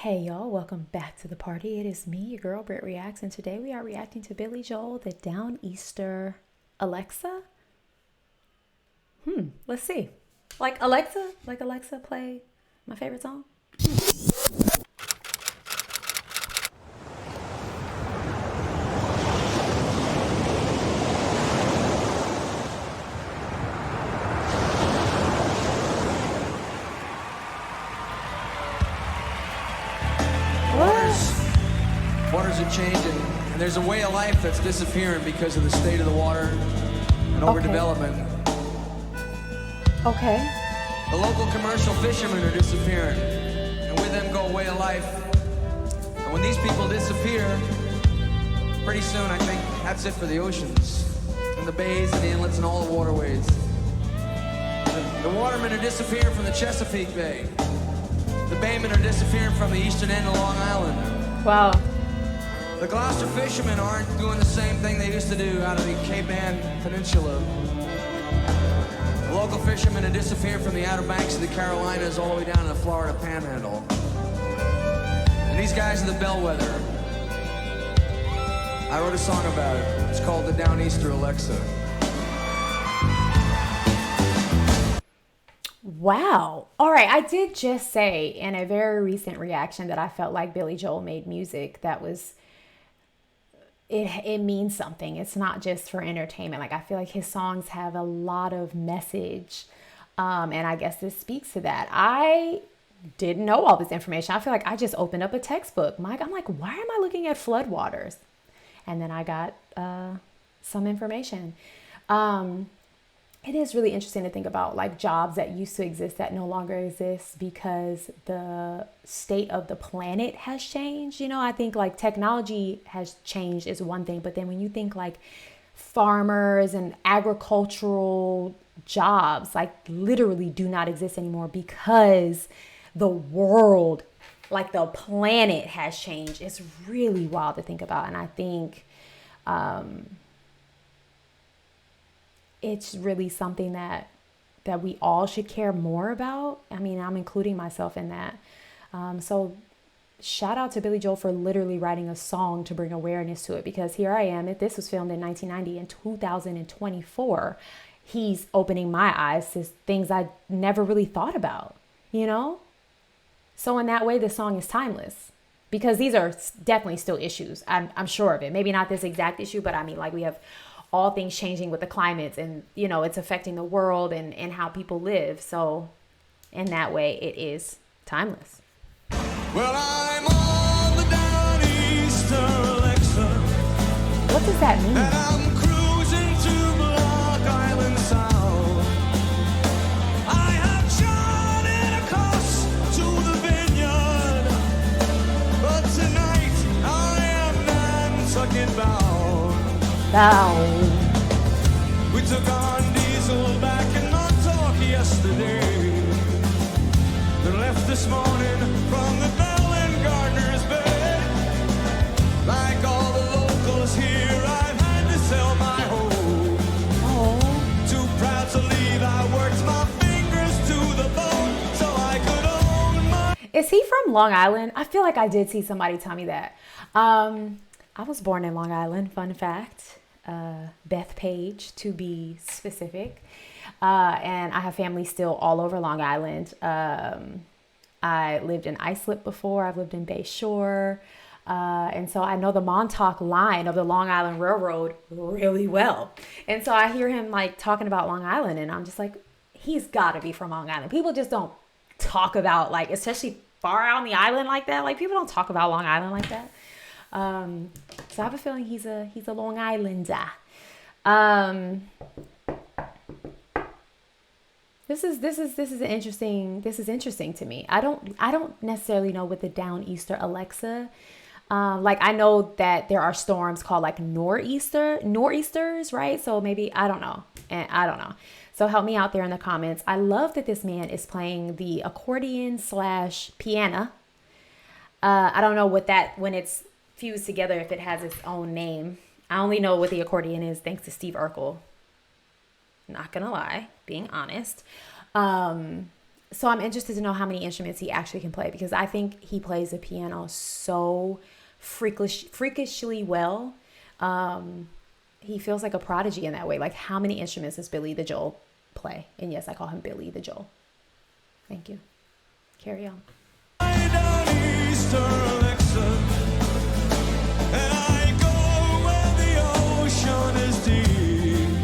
Hey y'all, welcome back to the party. It is me, your girl BrittReacts, and today we are reacting to Billy Joel, the Downeaster Alexa. Let's see. Like Alexa, play my favorite song. Waters are changing, and there's a way of life that's disappearing because of the state of the water and overdevelopment. Okay. The local commercial fishermen are disappearing, and with them go a way of life. And when these people disappear, pretty soon I think that's it for the oceans, and the bays and the inlets and all the waterways. The watermen are disappearing from the Chesapeake Bay. The baymen are disappearing from the eastern end of Long Island. Wow. The Gloucester fishermen aren't doing the same thing they used to do out of the Cape Ann Peninsula. The local fishermen are disappearing from the Outer Banks of the Carolinas all the way down to the Florida Panhandle. And these guys are the bellwether. I wrote a song about it. It's called The Downeaster Alexa. Wow. All right. I did just say in a very recent reaction that I felt like Billy Joel made music that was, it means something. It's not just for entertainment. Like, I feel like his songs have a lot of message. And I guess this speaks to that. I didn't know all this information. I feel like I just opened up a textbook. I'm like, why am I looking at floodwaters? And then I got some information. It is really interesting to think about like jobs that used to exist that no longer exist because the state of the planet has changed. You know, I think like technology has changed is one thing, but then when you think like farmers and agricultural jobs like literally do not exist anymore because the world, like the planet has changed. It's really wild to think about. And I think, it's really something that we all should care more about. I mean, I'm including myself in that. So shout out to Billy Joel for literally writing a song to bring awareness to it, because here I am. If this was filmed in 1990, in 2024, he's opening my eyes to things I never really thought about, you know? So in that way, this song is timeless because these are definitely still issues. I'm sure of it. Maybe not this exact issue, but I mean, like we have all things changing with the climates and, you know, it's affecting the world and how people live. So in that way, it is timeless. Well, I'm on the Downeaster Alexa. What does that mean? And I'm cruising to Block Island Sound. I have charted a course to the vineyard, but tonight I am Nantucket bound. We took on diesel back in Montauk yesterday, then left this morning from the Bell and Gardner's Bay. Like all the locals here, I've had to sell my home. Too proud to leave, I worked my fingers to the bone so I could own my... Is he from Long Island? I feel like I did see somebody tell me that. I was born in Long Island, fun fact. Bethpage to be specific, and I have family still all over Long Island. I lived in Islip before. I've lived in Bay Shore, and so I know the Montauk line of the Long Island Railroad really well. And so I hear him like talking about Long Island, and I'm just like, he's got to be from Long Island. People just don't talk about, like, especially far out on the island like that. Like, people don't talk about Long Island like that. So I have a feeling he's a Long Islander. This is interesting to me. I don't necessarily know what the Downeaster Alexa. Like, I know that there are storms called like nor'easters, right? So maybe I don't know. So help me out there in the comments. I love that this man is playing the accordion / piano. I don't know what that, when it's fused together, if it has its own name. I only know what the accordion is thanks to Steve Urkel. Not gonna lie, being honest. So I'm interested to know how many instruments he actually can play, because I think he plays the piano so freakishly well. He feels like a prodigy in that way. Like, how many instruments does Billy the Joel play? And yes, I call him Billy the Joel. Thank you. Carry on. Downeaster, Alexa, and I go where the ocean is deep.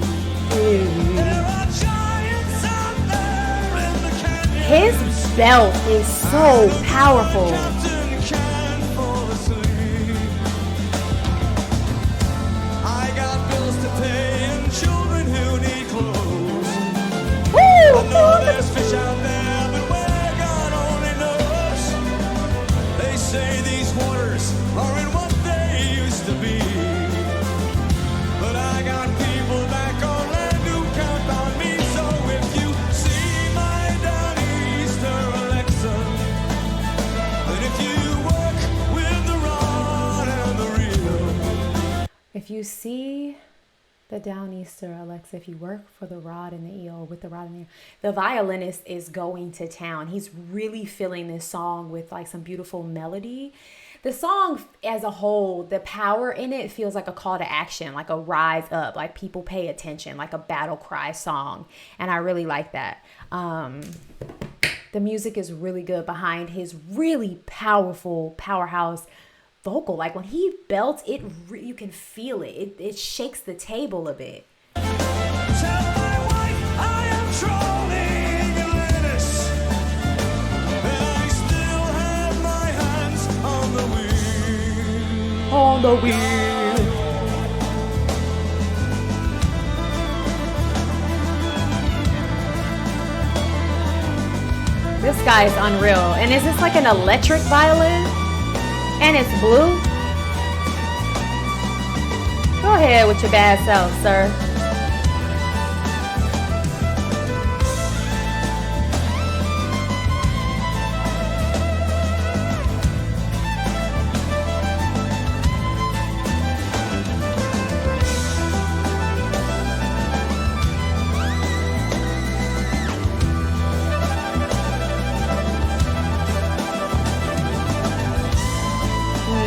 There are giants out there in the canyon. His belt is so powerful. Captain can't fall asleep. I got bills to pay and children who need clothes. I know there's fish out there, but where God only knows. They say these waters aren't what they used to be. But I got people back on land who count on me. So if you see my Downeaster, Alexa, and if you work with the rod and the reel. If you see the Downeaster, Alexa, if you work for the rod and the eel, with the rod and the eel, the violinist is going to town. He's really filling this song with like some beautiful melody. The song as a whole, the power in it feels like a call to action, like a rise up, like people pay attention, like a battle cry song. And I really like that. The music is really good behind his really powerful powerhouse vocal. Like when he belts, you can feel it. It shakes the table a bit. Tell my wife I am trolling Atlantis, and I still have my hands on the wheel. On the wheel. This guy is unreal. And is this like an electric violin? And it's blue? Go ahead with your bad self, sir.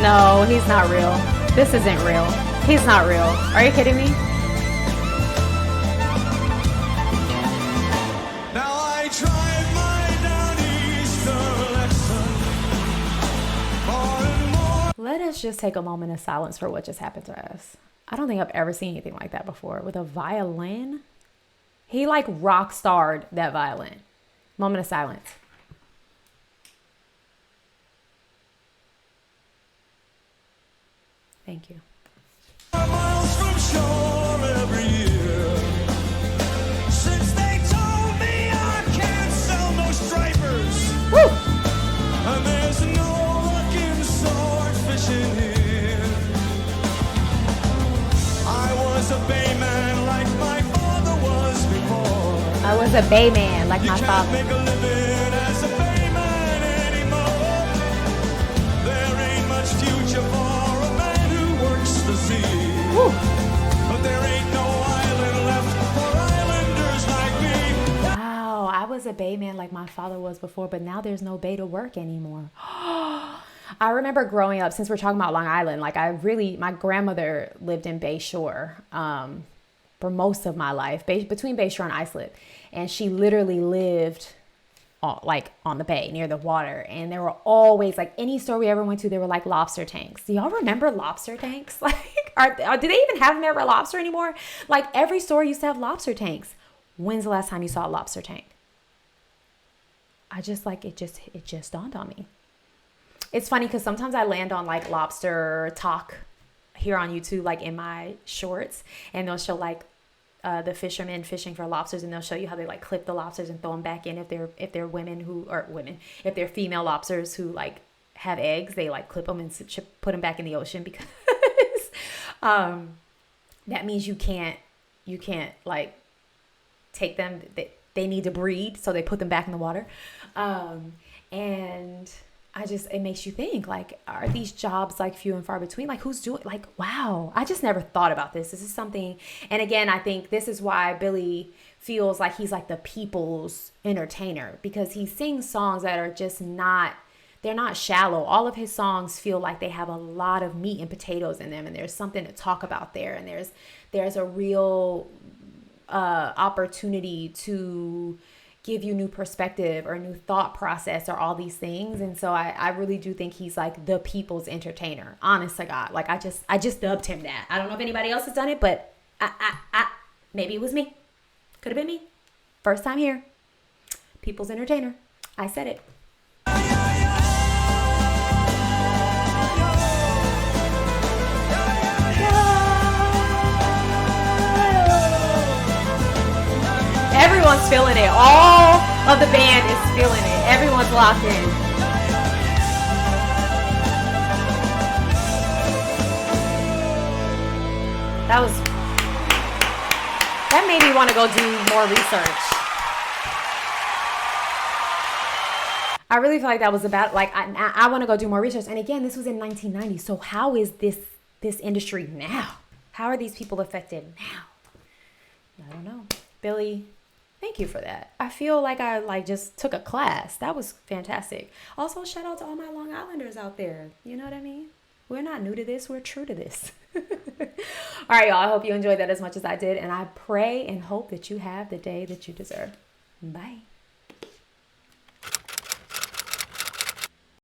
No, he's not real. This isn't real. He's not real. Are you kidding me? Now I tried my Downeaster, Alexa, more and more. Let us just take a moment of silence for what just happened to us. I don't think I've ever seen anything like that before. With a violin? He like rock starred that violin. Moment of silence. Thank you. Miles from shore every year. Since they told me I can't sell no stripers. Woo! And there's no luck in sword fishing here. I was a bayman like my father was before. I was a bayman like my Can't father. make a living as a bayman anymore. There ain't much future for a man who works the sea. Woo! But there ain't no island left for islanders like me. Wow, I was a bayman like my father was before, but now there's no bay to work anymore. I remember growing up, since we're talking about Long Island, like my grandmother lived in Bay Shore for most of my life, between Bay Shore and Islip. And she literally lived on the bay near the water. And there were always, like, any store we ever went to, there were like lobster tanks. Do y'all remember lobster tanks? Like, do they even have them at Lobster anymore? Like, every store used to have lobster tanks. When's the last time you saw a lobster tank? I just like, it just dawned on me. It's funny because sometimes I land on like lobster talk here on YouTube, like in my shorts, and they'll show like the fishermen fishing for lobsters, and they'll show you how they like clip the lobsters and throw them back in. If they're if they're female lobsters who like have eggs, they like clip them and put them back in the ocean, because that means you can't like take them. They need to breed, so they put them back in the water. And it makes you think, like, are these jobs like few and far between? Like, who's doing, like, wow, I just never thought about this. This is something, and again, I think this is why Billy feels like he's like the people's entertainer, because he sings songs that are just not, they're not shallow. All of his songs feel like they have a lot of meat and potatoes in them, and there's something to talk about there, and there's a real opportunity to give you new perspective or new thought process or all these things. And so I really do think he's like the people's entertainer, honest to God. Like, I just dubbed him that. I don't know if anybody else has done it, but maybe it was me. Could have been me. First time here. People's entertainer. I said it. Everyone's feeling it. All of the band is feeling it. Everyone's locked in. That made me want to go do more research. I really feel like that was about, like, I want to go do more research. And again, this was in 1990. So how is this industry now? How are these people affected now? I don't know. Billy, thank you for that. I feel like I just took a class. That was fantastic. Also, shout out to all my Long Islanders out there. You know what I mean? We're not new to this. We're true to this. All right, y'all. I hope you enjoyed that as much as I did. And I pray and hope that you have the day that you deserve. Bye.